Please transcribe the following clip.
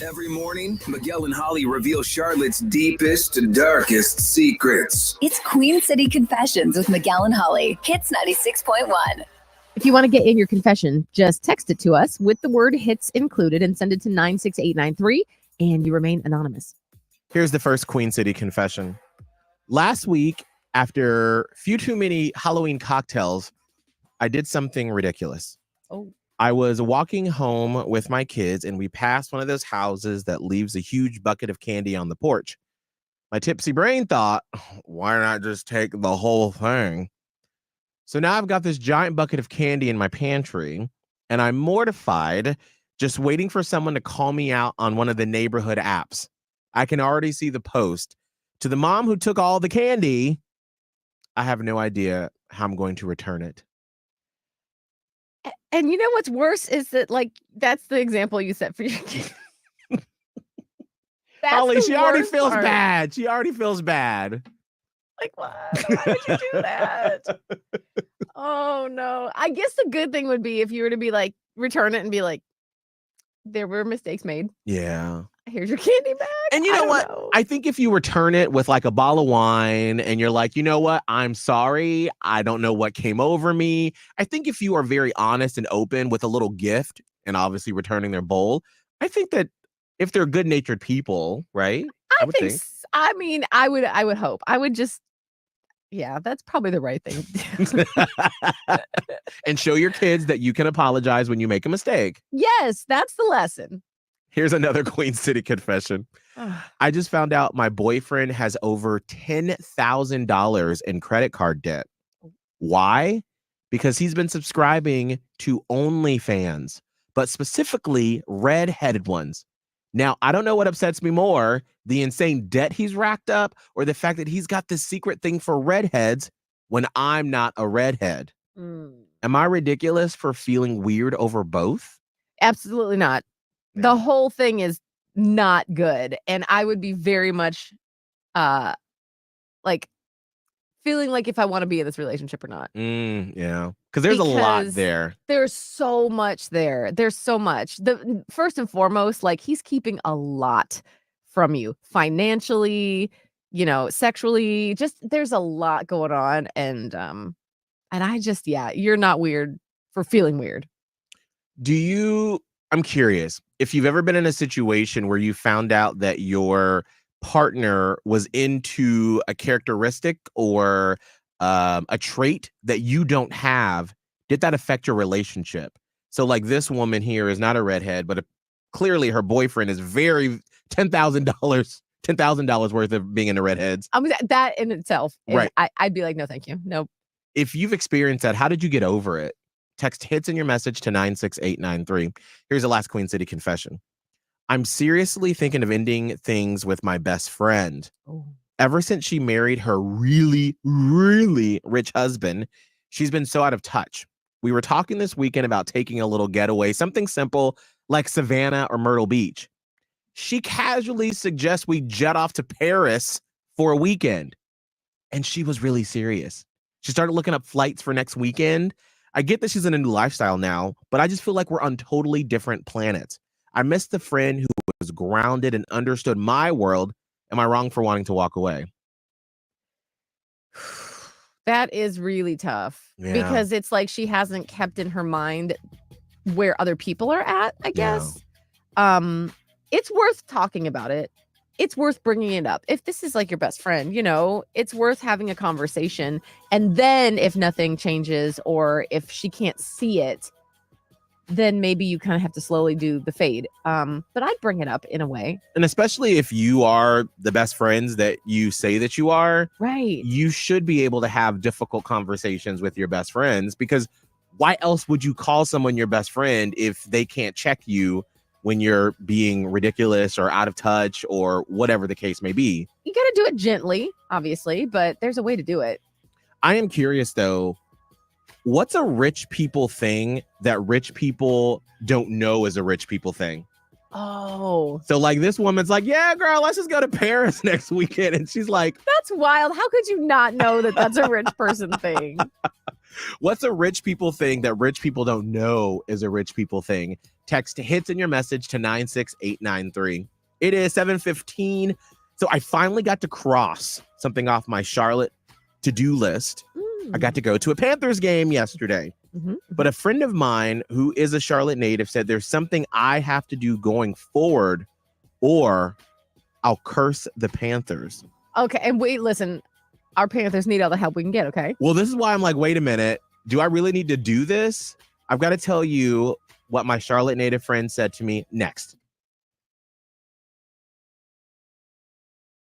Every morning, Miguel and Holly reveal Charlotte's deepest, darkest secrets. It's Queen City Confessions with Miguel and Holly. Hits 96.1. If you want to get in your confession, just text it to us with the word hits included and send it to 96893 and you remain anonymous. Here's the first Queen City confession. Last week, after few too many Halloween cocktails, I did something ridiculous. Oh. I was walking home with my kids and we passed one of those houses that leaves a huge bucket of candy on the porch. My tipsy brain thought, why not just take the whole thing? So now I've got this giant bucket of candy in my pantry and I'm mortified, just waiting for someone to call me out on one of the neighborhood apps. I can already see the post. To the mom who took all the candy, I have no idea how I'm going to return it. And you know what's worse is that, like, that's the example you set for your kid. Holly, she already feels bad. She already feels bad. Like, what? Why would you do that? Oh, no. I guess the good thing would be if you were to be like, return it and be like, there were mistakes made. Yeah. Here's your candy back. And you know what? I think if you return it with like a bottle of wine and you're like, you know what? I'm sorry. I don't know what came over me. I think if you are very honest and open with a little gift and obviously returning their bowl, I think that if they're good-natured people, right? I think. I mean, I would hope. I would just, yeah, that's probably the right thing. And show your kids that you can apologize when you make a mistake. Yes, that's the lesson. Here's another Queen City confession. I just found out my boyfriend has over $10,000 in credit card debt. Why? Because he's been subscribing to OnlyFans, but specifically red-headed ones. Now, I don't know what upsets me more, the insane debt he's racked up or the fact that he's got this secret thing for redheads when I'm not a redhead. Am I ridiculous for feeling weird over both? Absolutely not. The whole thing is not good. And I would be very much like feeling like if I want to be in this relationship or not. Yeah. Because there's a lot there. There's so much there. There's so much. The first and foremost, like he's keeping a lot from you financially, you know, sexually. Just there's a lot going on. And I just, yeah, you're not weird for feeling weird. I'm curious if you've ever been in a situation where you found out that your partner was into a characteristic or a trait that you don't have. Did that affect your relationship? So like this woman here is not a redhead, but clearly her boyfriend is very $10,000 worth of being into redheads. I mean, that in itself, right? I'd be like, no, thank you, nope. If you've experienced that, how did you get over it? Text hits in your message to 96893. Here's the last Queen City confession. I'm seriously thinking of ending things with my best friend. Oh. Ever since she married her really, really rich husband, she's been so out of touch. We were talking this weekend about taking a little getaway, something simple like Savannah or Myrtle Beach. She casually suggests we jet off to Paris for a weekend. And she was really serious. She started looking up flights for next weekend. I get that she's in a new lifestyle now, but I just feel like we're on totally different planets. I miss the friend who was grounded and understood my world. Am I wrong for wanting to walk away? That is really tough because it's like she hasn't kept in her mind where other people are at, I guess. Yeah. It's worth talking about it. It's worth bringing it up. If this is like your best friend, you know, it's worth having a conversation. And then if nothing changes or if she can't see it, then maybe you kind of have to slowly do the fade. But I'd bring it up in a way. And especially if you are the best friends that you say that you are, right? You should be able to have difficult conversations with your best friends, because why else would you call someone your best friend if they can't check you when you're being ridiculous or out of touch or whatever the case may be? You got to do it gently, obviously, but there's a way to do it. I am curious, though, what's a rich people thing that rich people don't know is a rich people thing? Oh. So like this woman's like, yeah, girl, let's just go to Paris next weekend. And she's like, that's wild. How could you not know that that's a rich person thing? What's a rich people thing that rich people don't know is a rich people thing? Text hits in your message to 96893. It is 7:15. So I finally got to cross something off my Charlotte to-do list. I got to go to a Panthers game yesterday. But a friend of mine who is a Charlotte native said there's something I have to do going forward or I'll curse the Panthers. Okay. And wait, listen, our Panthers need all the help we can get. Okay. Well, this is why I'm like, wait a minute. Do I really need to do this? I've got to tell you what my Charlotte native friend said to me next.